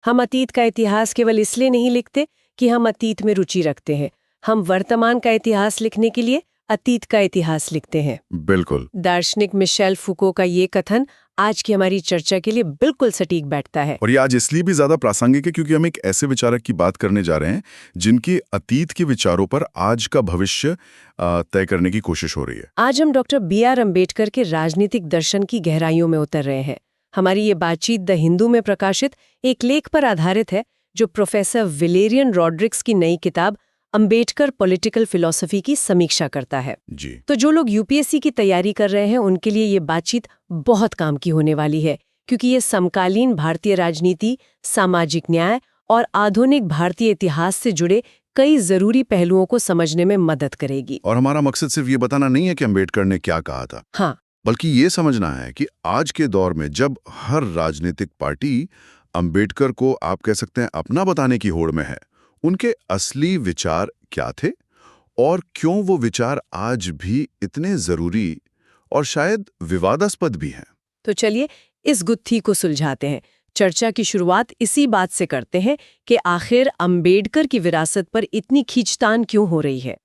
हम अतीत का इतिहास केवल इसलिए नहीं लिखते कि हम अतीत में रुचि रखते हैं, हम वर्तमान का इतिहास लिखने के लिए अतीत का इतिहास लिखते हैं। बिल्कुल। दार्शनिक मिशेल फुको का ये कथन आज की हमारी चर्चा के लिए बिल्कुल सटीक बैठता है। और ये आज इसलिए भी ज्यादा प्रासंगिक है क्योंकि हम एक ऐसे विचारक की बात करने जा रहे हैं जिनकी अतीत के विचारों पर आज का भविष्य तय करने की कोशिश हो रही है। आज हम डॉक्टर B.R. अम्बेडकर के राजनीतिक दर्शन की गहराइयों में उतर रहे हैं। हमारी ये बातचीत द हिंदू में प्रकाशित एक लेख पर आधारित है जो प्रोफेसर विलेरियन रॉड्रिक्स की नई किताब अम्बेडकर पॉलिटिकल फिलॉसफी की समीक्षा करता है। जी। तो जो लोग यूपीएससी की तैयारी कर रहे हैं उनके लिए ये बातचीत बहुत काम की होने वाली है, क्योंकि ये समकालीन भारतीय राजनीति, सामाजिक न्याय और आधुनिक भारतीय इतिहास से जुड़े कई जरूरी पहलुओं को समझने में मदद करेगी। और हमारा मकसद सिर्फ ये बताना नहीं है कि अम्बेडकर ने क्या कहा था, हाँ, बल्कि ये समझना है कि आज के दौर में जब हर राजनीतिक पार्टी अम्बेडकर को आप कह सकते हैं अपना बताने की होड़ में है, उनके असली विचार क्या थे और क्यों वो विचार आज भी इतने जरूरी और शायद विवादास्पद भी हैं। तो चलिए इस गुत्थी को सुलझाते हैं। चर्चा की शुरुआत इसी बात से करते हैं कि आखिर अम्बेडकर की विरासत पर इतनी खींचतान क्यों हो रही है।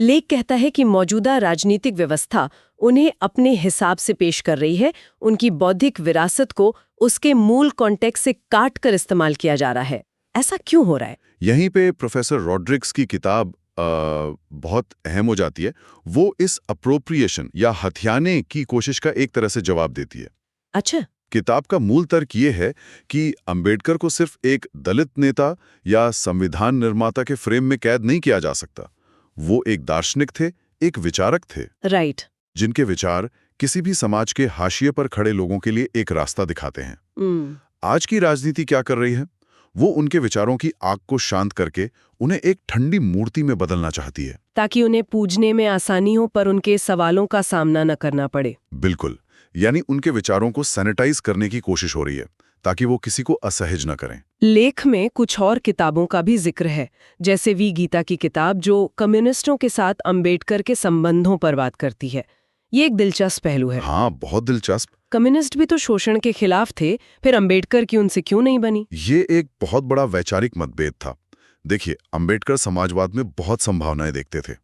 लेख कहता है कि मौजूदा राजनीतिक व्यवस्था उन्हें अपने हिसाब से पेश कर रही है, उनकी बौद्धिक विरासत को उसके मूल कॉन्टेक्स्ट से काट कर इस्तेमाल किया जा रहा है। ऐसा क्यों हो रहा है? यहीं पे प्रोफेसर रॉड्रिक्स की किताब बहुत अहम हो जाती है। वो इस अप्रोप्रिएशन या हथियाने की कोशिश का एक तरह से जवाब देती है। अच्छा। किताब का मूल तर्क ये है कि अम्बेडकर को सिर्फ एक दलित नेता या संविधान निर्माता के फ्रेम में कैद नहीं किया जा सकता। वो एक दार्शनिक थे, एक विचारक थे, राइट, जिनके विचार किसी भी समाज के हाशिए पर खड़े लोगों के लिए एक रास्ता दिखाते हैं। आज की राजनीति क्या कर रही है? वो उनके विचारों की आग को शांत करके उन्हें एक ठंडी मूर्ति में बदलना चाहती है, ताकि उन्हें पूजने में आसानी हो पर उनके सवालों का सामना न करना पड़े। बिल्कुल, यानी उनके विचारों को सैनिटाइज करने की कोशिश हो रही है ताकि वो किसी को असहज न करें। लेख में कुछ और किताबों का भी जिक्र है, जैसे वी गीता की किताब जो कम्युनिस्टों के साथ अम्बेडकर के संबंधों पर बात करती है। ये एक दिलचस्प पहलू है। हाँ, बहुत दिलचस्प। कम्युनिस्ट भी तो शोषण के खिलाफ थे, फिर अम्बेडकर की उनसे क्यों नहीं बनी? ये एक बहुत बड़ा वैचारिक मतभेद था। देखिए, अम्बेडकर समाजवाद में बहुत संभावनाएं देखते थे।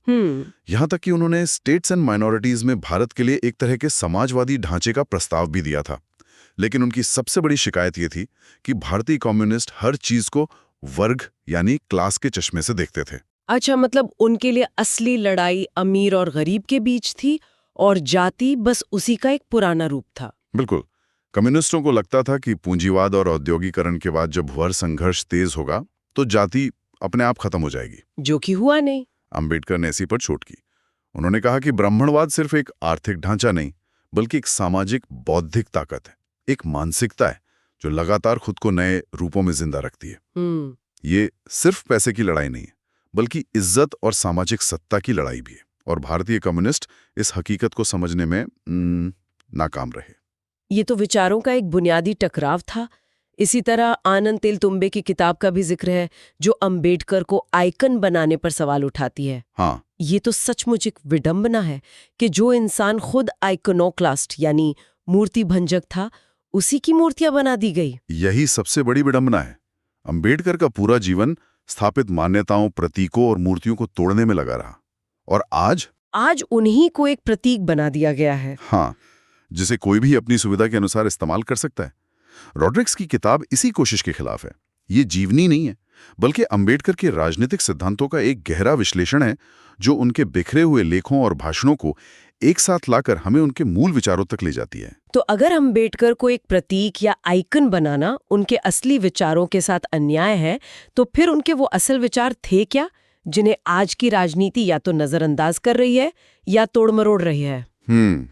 यहाँ तक कि उन्होंने स्टेट्स एंड माइनॉरिटीज में भारत के लिए एक तरह के समाजवादी ढांचे का प्रस्ताव भी दिया था। लेकिन उनकी सबसे बड़ी शिकायत ये थी कि भारतीय कम्युनिस्ट हर चीज को वर्ग यानी क्लास के चश्मे से देखते थे। अच्छा, मतलब उनके लिए असली लड़ाई अमीर और गरीब के बीच थी और जाति बस उसी का एक पुराना रूप था। बिल्कुल। कम्युनिस्टों को लगता था कि पूंजीवाद और औद्योगिकरण के बाद जब भूअर संघर्ष तेज होगा तो जाति अपने आप खत्म हो जाएगी, जो कि हुआ नहीं। अम्बेडकर ने इसी पर चोट की। उन्होंने कहा कि ब्राह्मणवाद सिर्फ एक आर्थिक ढांचा नहीं, बल्कि एक सामाजिक बौद्धिक ताकत है, एक मानसिकता है जो लगातार खुद को नए रूपों में जिंदा रखती है। ये सिर्फ पैसे की लड़ाई नहीं है, बल्कि इज्जत और सामाजिक सत्ता की लड़ाई भी है। और भारतीय कम्युनिस्ट इस हकीकत को समझने में नाकाम रहे। ये तो विचारों का एक बुनियादी टकराव था। इसी तरह आनंद तेलतुंबे की किताब का भी जिक्र है जो अम्बेडकर को आइकन बनाने पर सवाल उठाती है। हाँ, ये तो सचमुच एक विडंबना है कि जो इंसान खुद आइकोनोक्लास्ट यानी मूर्ति भंजक था, उसी की मूर्तियां बना दी गई। यही सबसे बड़ी विडंबना है। अम्बेडकर का पूरा जीवन स्थापित मान्यताओं, प्रतीकों और मूर्तियों को तोड़ने में लगा रहा, और आज उन्हीं को एक प्रतीक बना दिया गया है। हाँ, जिसे कोई भी अपनी सुविधा के अनुसार इस्तेमाल कर सकता है। रॉड्रिक्स की किताब इसी कोशिश के खिलाफ है। ये जीवनी नहीं है, बल्कि अम्बेडकर के राजनीतिक सिद्धांतों का एक गहरा विश्लेषण है जो उनके बिखरे हुए लेखों और भाषणों को एक साथ लाकर हमें उनके मूल विचारों तक ले जाती है। तो अगर अम्बेडकर को एक प्रतीक या आइकन बनाना उनके असली विचारों के साथ अन्याय है, तो फिर उनके वो असल विचार थे क्या, जिन्हें आज की राजनीति या तो नजरअंदाज कर रही है या तोड़मरोड़ रही है?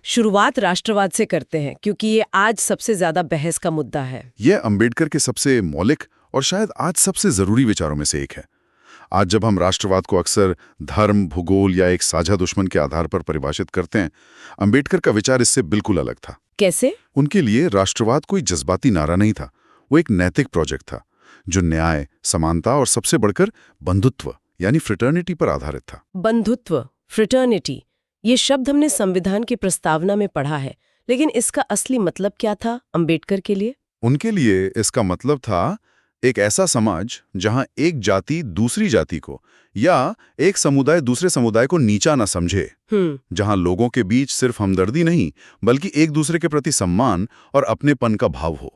शुरुआत राष्ट्रवाद से करते हैं, क्योंकि ये आज सबसे ज्यादा बहस का मुद्दा है। यह अम्बेडकर के सबसे मौलिक और शायद आज सबसे जरूरी विचारों में से एक है। आज जब हम राष्ट्रवाद को अक्सर धर्म, भूगोल या एक साझा दुश्मन के आधार पर परिभाषित करते हैं, अम्बेडकर का विचार इससे बिल्कुल अलग था। कैसे? उनके लिए राष्ट्रवाद कोई जज्बाती नारा नहीं था, वो एक नैतिक प्रोजेक्ट था जो न्याय, समानता और सबसे बढ़कर बंधुत्व यानी फ्रेटर्निटी पर आधारित था। बंधुत्व, फ्रेटर्निटी, ये शब्द हमने संविधान की प्रस्तावना में पढ़ा है, लेकिन इसका असली मतलब क्या था अम्बेडकर के लिए? उनके लिए इसका मतलब था एक ऐसा समाज जहां एक जाति दूसरी जाति को या एक समुदाय दूसरे समुदाय को नीचा न समझे, जहां लोगों के बीच सिर्फ हमदर्दी नहीं बल्कि एक दूसरे के प्रति सम्मान और अपनेपन का भाव हो।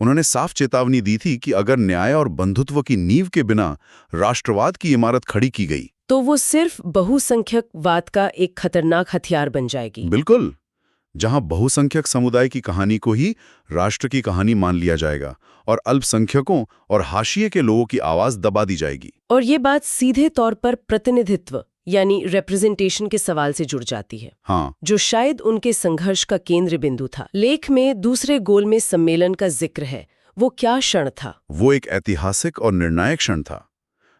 उन्होंने साफ चेतावनी दी थी कि अगर न्याय और बंधुत्व की नींव के बिना राष्ट्रवाद की इमारत खड़ी की गई तो वो सिर्फ बहुसंख्यकवाद का एक खतरनाक हथियार बन जाएगी। बिल्कुल, जहां बहुसंख्यक समुदाय की कहानी को ही राष्ट्र की कहानी मान लिया जाएगा और अल्पसंख्यकों और हाशिए के लोगों की आवाज दबा दी जाएगी। और ये बात सीधे तौर पर प्रतिनिधित्व यानी रिप्रेजेंटेशन के सवाल से जुड़ जाती है। हाँ, जो शायद उनके संघर्ष का केंद्र बिंदु था। लेख में दूसरे गोलमेज सम्मेलन का जिक्र है। वो क्या क्षण था? वो एक ऐतिहासिक और निर्णायक क्षण था।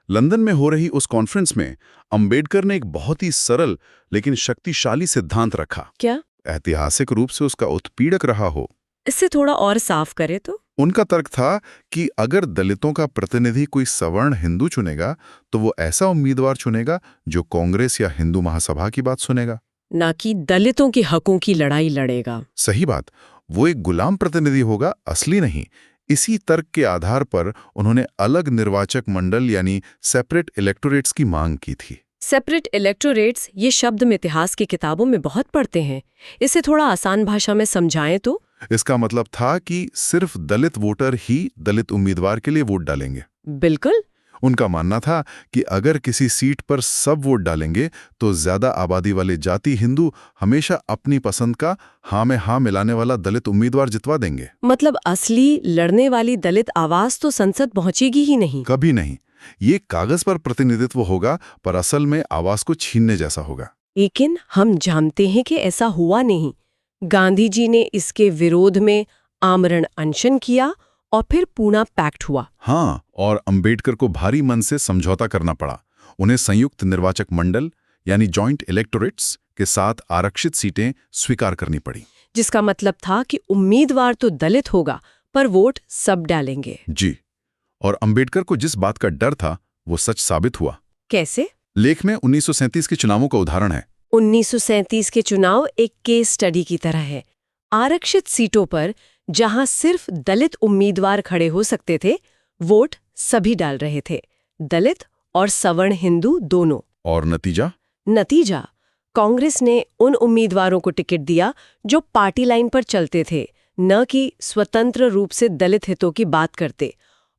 लंदन में हो रही उस कॉन्फ्रेंस में अंबेडकर ने एक बहुत ही सरल लेकिन शक्तिशाली सिद्धांत रखा। क्या? ऐतिहासिक रूप से उसका उत्पीड़क रहा हो। इससे थोड़ा और साफ करे तो? उनका तर्क था कि अगर दलितों का प्रतिनिधि कोई सवर्ण हिंदू चुनेगा तो वो ऐसा उम्मीदवार चुनेगा जो कांग्रेस या हिंदू महासभा की बात सुनेगा, ना कि दलितों के हकों की लड़ाई लड़ेगा। सही बात, वो एक गुलाम प्रतिनिधि होगा, असली नहीं। इसी तर्क के आधार पर उन्होंने अलग निर्वाचक मंडल यानी सेपरेट इलेक्टोरेट्स की मांग की थी। सेपरेट इलेक्टोरेट्स, ये शब्द हम इतिहास की किताबों में बहुत पढ़ते हैं। इसे थोड़ा आसान भाषा में समझाएं तो? इसका मतलब था कि सिर्फ दलित वोटर ही दलित उम्मीदवार के लिए वोट डालेंगे। बिल्कुल। उनका मानना था कि अगर किसी सीट पर सब वोट डालेंगे तो ज्यादा आबादी वाले जाति हिंदू हमेशा अपनी पसंद का हाँ में हाँ मिलाने वाला दलित उम्मीदवार जितवा देंगे। मतलब असली लड़ने वाली दलित आवाज तो संसद पहुंचेगी ही नहीं। कभी नहीं। ये कागज पर प्रतिनिधित्व होगा पर असल में आवाज को छीनने जैसा होगा। लेकिन हम जानते हैं कि ऐसा हुआ नहीं। गांधी जी ने इसके विरोध में आमरण अनशन किया और फिर पूना पैक्ट हुआ। हाँ, और अंबेडकर को भारी मन से समझौता करना पड़ा। उन्हें संयुक्त निर्वाचक मंडल यानी जॉइंट इलेक्टोरेट्स के साथ आरक्षित सीटें स्वीकार करनी पड़ी, जिसका मतलब था कि उम्मीदवार तो दलित होगा पर वोट सब डालेंगे। जी, और अंबेडकर को जिस बात का डर था वो सच साबित हुआ। कैसे? लेख में 1937 के चुनावों का उदाहरण है। 1937 के चुनाव एक केस स्टडी की तरह है। आरक्षित सीटों पर जहां सिर्फ दलित उम्मीदवार खड़े हो सकते थे, वोट सभी डाल रहे थे, दलित और सवर्ण हिंदू दोनों। और नतीजा कांग्रेस ने उन उम्मीदवारों को टिकट दिया जो पार्टी लाइन पर चलते थे, न कि स्वतंत्र रूप से दलित हितों की बात करते।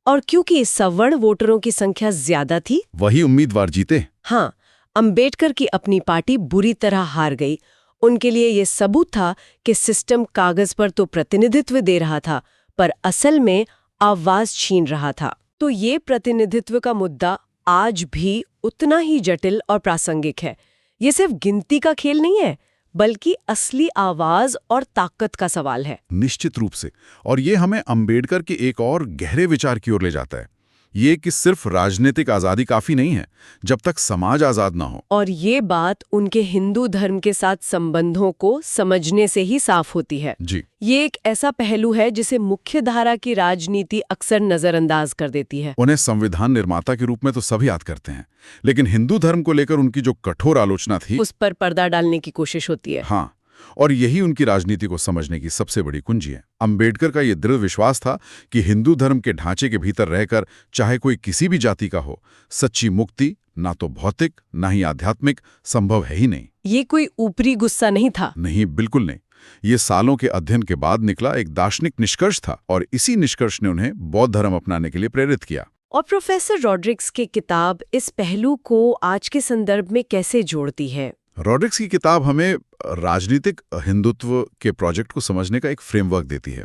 और क्योंकि सवर्ण वोटरों की संख्या ज्यादा थी, वही उम्मीदवार जीते। हाँ, अंबेडकर की अपनी पार्टी बुरी तरह हार गई। उनके लिए ये सबूत था कि सिस्टम कागज पर तो प्रतिनिधित्व दे रहा था पर असल में आवाज छीन रहा था। तो ये प्रतिनिधित्व का मुद्दा आज भी उतना ही जटिल और प्रासंगिक है। ये सिर्फ गिनती का खेल नहीं है बल्कि असली आवाज और ताकत का सवाल है। निश्चित रूप से। और ये हमें अंबेडकर के एक और गहरे विचार की ओर ले जाता है, ये कि सिर्फ राजनीतिक आजादी काफी नहीं है जब तक समाज आजाद ना हो। और ये बात उनके हिंदू धर्म के साथ संबंधों को समझने से ही साफ होती है। जी, ये एक ऐसा पहलू है जिसे मुख्य धारा की राजनीति अक्सर नजरअंदाज कर देती है। उन्हें संविधान निर्माता के रूप में तो सब याद करते हैं, लेकिन हिंदू धर्म को लेकर उनकी जो कठोर आलोचना थी उस पर पर्दा डालने की कोशिश होती है। हाँ, और यही उनकी राजनीति को समझने की सबसे बड़ी कुंजी है। अंबेडकर का यह दृढ़ विश्वास था कि हिंदू धर्म के ढांचे के भीतर रहकर चाहे कोई किसी भी जाति का हो, सच्ची मुक्ति ना तो भौतिक ना ही आध्यात्मिक संभव है ही नहीं। ये कोई ऊपरी गुस्सा नहीं था। नहीं, बिल्कुल नहीं। ये सालों के अध्ययन के बाद निकला एक दार्शनिक निष्कर्ष था और इसी निष्कर्ष ने उन्हें बौद्ध धर्म अपनाने के लिए प्रेरित किया। और प्रोफेसर रॉड्रिक्स की किताब इस पहलू को आज के संदर्भ में कैसे जोड़ती है? रॉड्रिक्स की किताब हमें राजनीतिक हिंदुत्व के प्रोजेक्ट को समझने का एक फ्रेमवर्क देती है।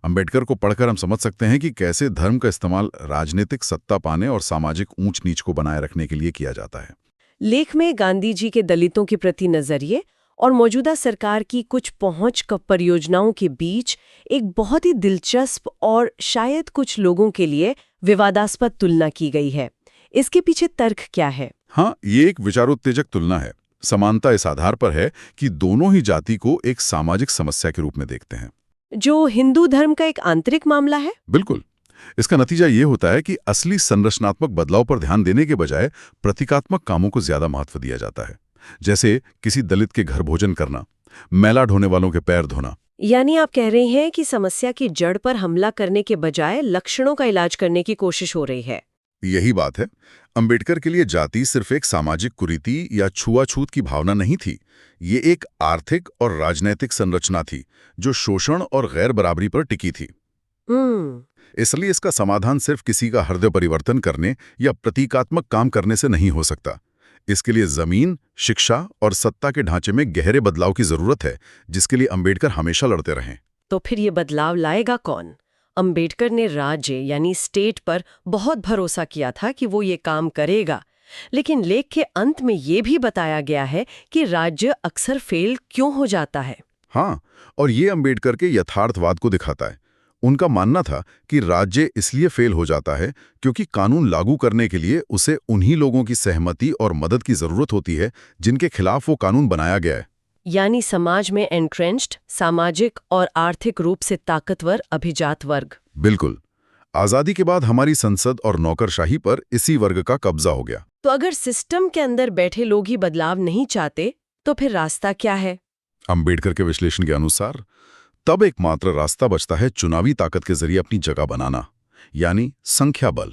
अंबेडकर को पढ़कर हम समझ सकते हैं कि कैसे धर्म का इस्तेमाल राजनीतिक सत्ता पाने और सामाजिक ऊंच नीच को बनाए रखने के लिए किया जाता है। लेख में गांधी जी के दलितों के प्रति नजरिए और मौजूदा सरकार की कुछ पहुंच परियोजनाओं के बीच एक बहुत ही दिलचस्प और शायद कुछ लोगों के लिए विवादास्पद तुलना की गई है। इसके पीछे तर्क क्या है? हाँ, ये एक विचारोत्तेजक तुलना है। समानता इस आधार पर है कि दोनों ही जाति को एक सामाजिक समस्या के रूप में देखते हैं, जो हिंदू धर्म का एक आंतरिक मामला है। बिल्कुल। इसका नतीजा ये होता है कि असली संरचनात्मक बदलाव पर ध्यान देने के बजाय प्रतीकात्मक कामों को ज्यादा महत्व दिया जाता है, जैसे किसी दलित के घर भोजन करना, मैला ढोने वालों के पैर धोना। यानी आप कह रहे हैं कि समस्या की जड़ पर हमला करने के बजाय लक्षणों का इलाज करने की कोशिश हो रही है। यही बात है। अंबेडकर के लिए जाति सिर्फ एक सामाजिक कुरीति या छुआछूत की भावना नहीं थी। ये एक आर्थिक और राजनैतिक संरचना थी जो शोषण और गैर बराबरी पर टिकी थी। इसलिए इसका समाधान सिर्फ किसी का हृदय परिवर्तन करने या प्रतीकात्मक काम करने से नहीं हो सकता। इसके लिए जमीन, शिक्षा और सत्ता के ढांचे में गहरे बदलाव की जरूरत है, जिसके लिए अंबेडकर हमेशा लड़ते रहे। तो फिर ये बदलाव लाएगा कौन? अंबेडकर ने राज्य यानी स्टेट पर बहुत भरोसा किया था कि वो ये काम करेगा, लेकिन लेख के अंत में ये भी बताया गया है कि राज्य अक्सर फेल क्यों हो जाता है। हाँ, और ये अंबेडकर के यथार्थवाद को दिखाता है। उनका मानना था कि राज्य इसलिए फेल हो जाता है क्योंकि कानून लागू करने के लिए उसे उन्हीं लोगों की सहमति और मदद की जरूरत होती है जिनके खिलाफ वो कानून बनाया गया है। यानी समाज में एंट्रेंच्ड, सामाजिक और आर्थिक रूप से ताकतवर अभिजात वर्ग। बिल्कुल। आजादी के बाद हमारी संसद और नौकरशाही पर इसी वर्ग का कब्जा हो गया। तो अगर सिस्टम के अंदर बैठे लोग ही बदलाव नहीं चाहते, तो फिर रास्ता क्या है? अंबेडकर के विश्लेषण के अनुसार तब एकमात्र रास्ता बचता है चुनावी ताकत के जरिए अपनी जगह बनाना, यानी संख्या बल।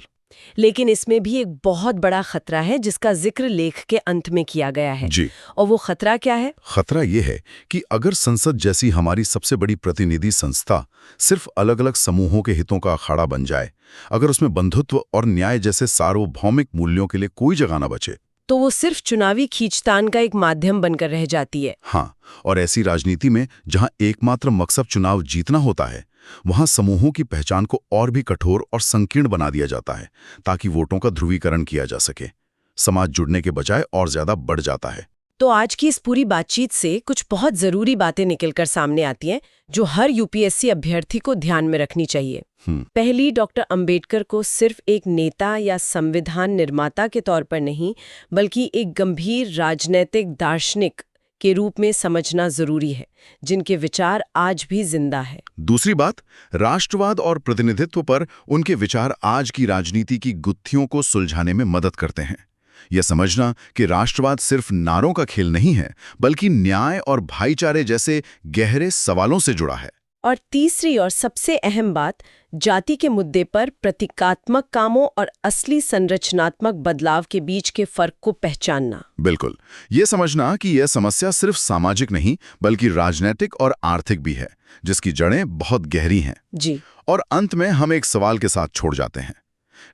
लेकिन इसमें भी एक बहुत बड़ा खतरा है जिसका जिक्र लेख के अंत में किया गया है। जी। और वो खतरा क्या है? खतरा ये है कि अगर संसद जैसी हमारी सबसे बड़ी प्रतिनिधि संस्था सिर्फ अलग अलग समूहों के हितों का अखाड़ा बन जाए, अगर उसमें बंधुत्व और न्याय जैसे सार्वभौमिक मूल्यों के लिए कोई जगह न बचे, तो वो सिर्फ चुनावी खींचतान का एक माध्यम बनकर रह जाती है। हाँ, और ऐसी राजनीति में जहां एकमात्र मकसद चुनाव जीतना होता है, वहां समूहों की पहचान को और भी कठोर और संकीर्ण बना दिया जाता है ताकि वोटों का ध्रुवीकरण किया जा सके। समाज जुड़ने के बजाय और ज्यादा बढ़ जाता है। तो आज की इस पूरी बातचीत से कुछ बहुत जरूरी बातें निकलकर सामने आती हैं जो हर यूपीएससी अभ्यर्थी को ध्यान में रखनी चाहिए। पहली, डॉक्टर अंबेडकर को सिर्फ एक नेता या संविधान निर्माता के तौर पर नहीं, बल्कि एक गंभीर राजनैतिक दार्शनिक के रूप में समझना जरूरी है, जिनके विचार आज भी जिंदा है। दूसरी बात, राष्ट्रवाद और प्रतिनिधित्व पर उनके विचार आज की राजनीति की गुत्थियों को सुलझाने में मदद करते हैं। यह समझना कि राष्ट्रवाद सिर्फ नारों का खेल नहीं है, बल्कि न्याय और भाईचारे जैसे गहरे सवालों से जुड़ा है। और तीसरी और सबसे अहम बात, जाति के मुद्दे पर प्रतीकात्मक कामों और असली संरचनात्मक बदलाव के बीच के फर्क को पहचानना। बिल्कुल, ये समझना कि यह समस्या सिर्फ सामाजिक नहीं बल्कि राजनीतिक और आर्थिक भी है, जिसकी जड़ें बहुत गहरी हैं। जी। और अंत में हम एक सवाल के साथ छोड़ जाते हैं।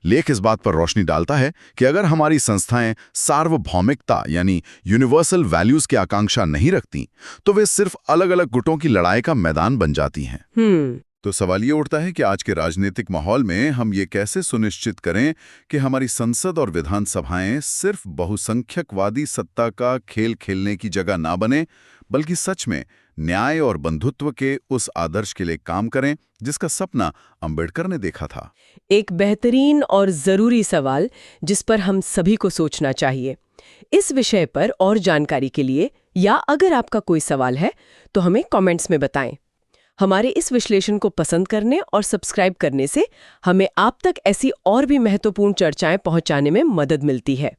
लेख इस बात पर रोशनी डालता है कि अगर हमारी संस्थाएं सार्वभौमिकता यानी यूनिवर्सल वैल्यूज की आकांक्षा नहीं रखती, तो वे सिर्फ अलग अलग गुटों की लड़ाई का मैदान बन जाती हैं। तो सवाल ये उठता है कि आज के राजनीतिक माहौल में हम ये कैसे सुनिश्चित करें कि हमारी संसद और विधानसभाएं सिर्फ बहुसंख्यकवादी सत्ता का खेल खेलने की जगह ना बने, बल्कि सच में न्याय और बंधुत्व के उस आदर्श के लिए काम करें जिसका सपना अंबेडकर ने देखा था। एक बेहतरीन और जरूरी सवाल जिस पर हम सभी को सोचना चाहिए। इस विषय पर और जानकारी के लिए या अगर आपका कोई सवाल है तो हमें कमेंट्स में बताएं। हमारे इस विश्लेषण को पसंद करने और सब्सक्राइब करने से हमें आप तक ऐसी और भी महत्वपूर्ण चर्चाएं पहुंचाने में मदद मिलती है।